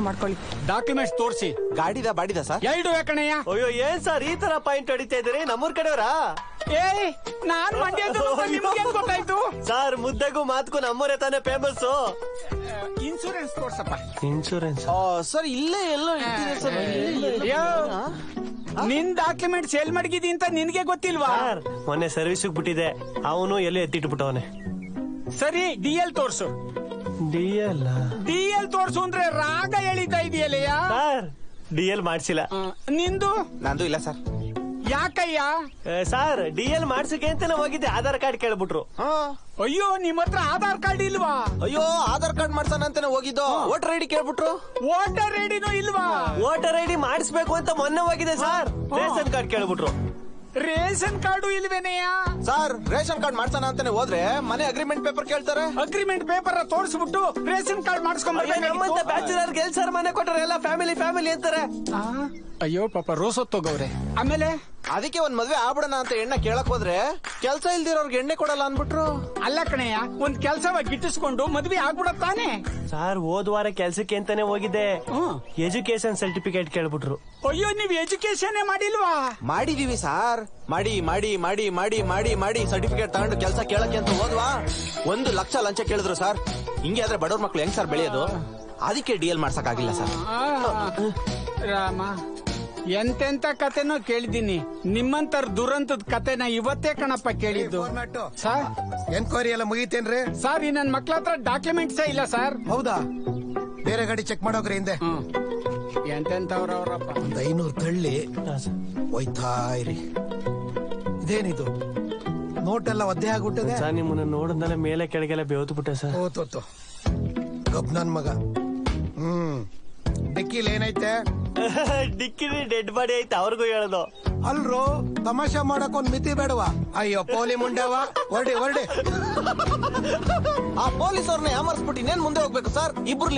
ಮಾಡ್ಕೊಳ್ಳಿ. ಡಾಕ್ಯುಮೆಂಟ್ಸ್ ತೋರಿಸಿ. ಬಾಡಿದ ಸರ್? ಎರಡು ಕಣಯ್ಯ. ಅಯ್ಯೋ ಏನ್ ಸರ್ ಈ ತರ ಪಾಯಿಂಟ್ ಹೊಡಿತಾ ಇದ್ದೀರಿ? ನಮ್ಮೂರ್ ಕಡೆಯವರಾ? ಏಯ್ ನಾನ್ ಮಂಡ್ಯದ್ದು ನಿಮ್ಗೆ ಗೊತ್ತಾಯ್ತು? ಸರ್ ಮುದ್ದೆಗೂ ಮಾತ್ಗೂ ನಮ್ಮೂರೇ ತಾನೇ ಫೇಮಸ್. ಇನ್ಸೂರೆನ್ಸ್ ತೋರ್ಸಪ್ಪ. ಇನ್ಶೂರೆನ್ಸ್ ಸರ್ ಇಲ್ಲೇ ಎಲ್ಲೋ ಇಟ್ಟಿದೆ ಸರ್. ನಿನ್ ಡಾಕ್ಯುಮೆಂಟ್ ಸೇಲ್ ಮಡಗಿದಿ ಅಂತ ನಿನ್ಗೆ ಗೊತ್ತಿಲ್ವಾ? ಸರ್ ಮೊನ್ನೆ ಸರ್ವಿಸ್ ಬಿಟ್ಟಿದೆ, ಅವನು ಎಲ್ಲಿ ಎತ್ತಿಟ್ಬಿಟ್ಟವನೆ. ಸರಿ DL ತೋರ್ಸು. DL ತೋರ್ಸು ಅಂದ್ರೆ ರಾಗ ಎಳಿತಾ ಇದೆಯಲ್ಲಯ್ಯ. ಸರ್ DL ಮಾಡ್ಸಿಲ್ಲ. ನಿಂದು? ನಂದು ಇಲ್ಲ ಸರ್. ಯಾಕಯ್ಯ? ಸರ್ DL ಮಾಡ್ಸಕ್ಕೆ ಅಂತಾನೆ ಹೋಗಿದ್ದೆ, ಆಧಾರ್ ಕಾರ್ಡ್ ಕೇಳ್ಬಿಟ್ರು. ಅಯ್ಯೋ ನಿಮ್ ಹತ್ರ ಆಧಾರ್ ಕಾರ್ಡ್ ಇಲ್ವಾ? ಅಯ್ಯೋ ಆಧಾರ್ ಕಾರ್ಡ್ ಮಾಡ್ಸೋಣ ಅಂತಾನೆ ಹೋಗಿದ್ದು, ವೋಟರ್ ಐಡಿ ಕೇಳ್ಬಿಟ್ರು. ವೋಟರ್ ಐಡಿನೂ ಇಲ್ವಾ? ವೋಟರ್ ಐಡಿ ಮಾಡಿಸ್ಬೇಕು ಅಂತ ಮೊನ್ನೆ ಹೋಗಿದೆ ಸರ್, ರೇಷನ್ ಕಾರ್ಡ್ ಕೇಳ್ಬಿಟ್ರು. ರೇಷನ್ ಕಾರ್ಡು ಇಲ್ವೇನೆಯ? ಸರ್ ರೇಷನ್ ಕಾರ್ಡ್ ಮಾಡ್ಸೋಣ ಅಂತಾನೆ ಹೋದ್ರೆ ಮನೆ ಅಗ್ರಿಮೆಂಟ್ ಪೇಪರ್ ಕೇಳ್ತಾರೆ. ಅಗ್ರಿಮೆಂಟ್ ಪೇಪರ್ ತೋರಿಸ್ಬಿಟ್ಟು ರೇಷನ್ ಕಾರ್ಡ್ ನಮ್ಮಂತ ಬ್ಯಾಚುಲರ್ ಗೆಲ್ಸರ್ ಮನೆ ಕೊಟ್ಟರೆ ಎಲ್ಲ ಫ್ಯಾಮಿಲಿ ಅಂತಾರೆ. ಅಯ್ಯೋ ಪಾಪ ರೋಸೊತ್ತೋಗವ್ರೆ. ಆಮೇಲೆ ಅದಕ್ಕೆ ಒಂದ್ ಮದ್ವೆ ಆಗ್ಬಿಡೋಣ ಅಂತ ಎಣ್ಣೆ ಕೇಳಕ್ ಹೋದ್ರೆ ಕೆಲ್ಸ ಇಲ್ದಿರೋರ್ಗೆ ಎಣ್ಣೆ ಕೊಡಲ್ಲ ಅನ್ಬಿಟ್ರು. ಅಲ್ಲ ಕಣಯ್ಯ, ಒಂದ್ ಕೆಲ್ಸವ ಗಿಟ್ಟಿಸ್ಕೊಂಡು ಮದ್ವೆ ಆಗ್ಬಿಡತ್ತಾನೆ. ಸರ್ ಹೋದ್ ವಾರ ಕೆಲ್ಸಕ್ಕೆ ಅಂತಾನೆ ಹೋಗಿದ್ದೆ, ಎಜುಕೇಶನ್ ಸರ್ಟಿಫಿಕೇಟ್ ಕೇಳ್ಬಿಟ್ರು. ಅಯ್ಯೋ ನೀವ್ ಎಜುಕೇಶನ್ ಮಾಡಿಲ್ವಾ? ಮಾಡಿದೀವಿ ಸಾರ್. ಮಾಡಿ ಸರ್ಟಿಫಿಕೇಟ್ ತಗೊಂಡು ಕೆಲಸ ಕೇಳಕ್ಕೆ ಅಂತ ಹೋದ್ವಾ, 1 ಲಕ್ಷ ಲಂಚ ಕೇಳಿದ್ರು ಸರ್. ಹಿಂಗೆ ಆದ್ರೆ ಬಡವ್ರ ಮಕ್ಳು ಹೆಂಗ್ ಸರ್ ಬೆಳೆಯೋದು? ಅದಕ್ಕೆ DL ಮಾಡ್ಸಕ್ ಆಗಿಲ್ಲ ಸರ್. ರಾಮ, ಎಂತೆಂತ ಕತೆನೋ ಕೇಳಿದೀನಿ, ನಿಮ್ಮಂತರ ದುರಂತದ ಕತೆನ ಇವತ್ತೇ ಕಣಪ್ಪ ಕೇಳಿದ್ದು. ಸರ್ ಎನ್ಕ್ವೈರಿ ಎಲ್ಲ ಮುಗಿತೇನ್ರಿ? ಸರ್ ಈ ನನ್ ಮಕ್ಳ ಹತ್ರ ಡಾಕ್ಯುಮೆಂಟ್ಸೇ ಇಲ್ಲ ಸರ್. ಹೌದಾ? ಬೇರೆ ಗಾಡಿ ಚೆಕ್ ಮಾಡೋಗ್ರಿ ಹಿಂದೆ. ಎಂತೆಂತವ್ರವ್ರಪ್ಪ. 500 ತಳ್ಳಿ ಹೋಯ್ತಾ ಇರಿ. ಇದೇನಿದು ನೋಟ್ ಎಲ್ಲ ಒದ್ದೆ ಆಗ್ಬಿಟ್ಟದೆ. ಸರ್ ನಿಮ್ಮನ್ನ ನೋಡಿದ್ಮೇಲೆ ಮೇಲೆ ಕೆಳಗೆಲ್ಲ ಬೇವತ್ತು ಬಿಟ್ಟೆ ಸರ್. ಓತೋತು ಗಬ್ ನನ್ ಮಗ. ಡಿಕ್ಕಿಲ್ ಏನೈತೆ? ಡಿಕ್ಕಿಲಿ ಡೆಡ್ ಬಾಡಿ ಐತೆ, ಅವ್ರಿಗೂ ಹೇಳೋದು. ಅಲ್ರೋ ತಮಾಷೆ ಮಾಡಕ್ ಒಂದ್ ಮಿತಿ ಬೇಡವಾ? ಅಯ್ಯೋ ಪೋಲಿ ಮುಂಡವ, ಹೊರಡಿ. ಆ ಪೊಲೀಸ್ ಅವ್ರನ್ನ ಯಾಮರ್ಸ್ಬಿಟ್ಟು ಇನ್ನೇನ್ ಮುಂದೆ ಹೋಗ್ಬೇಕು ಸರ್? ಇಬ್ರು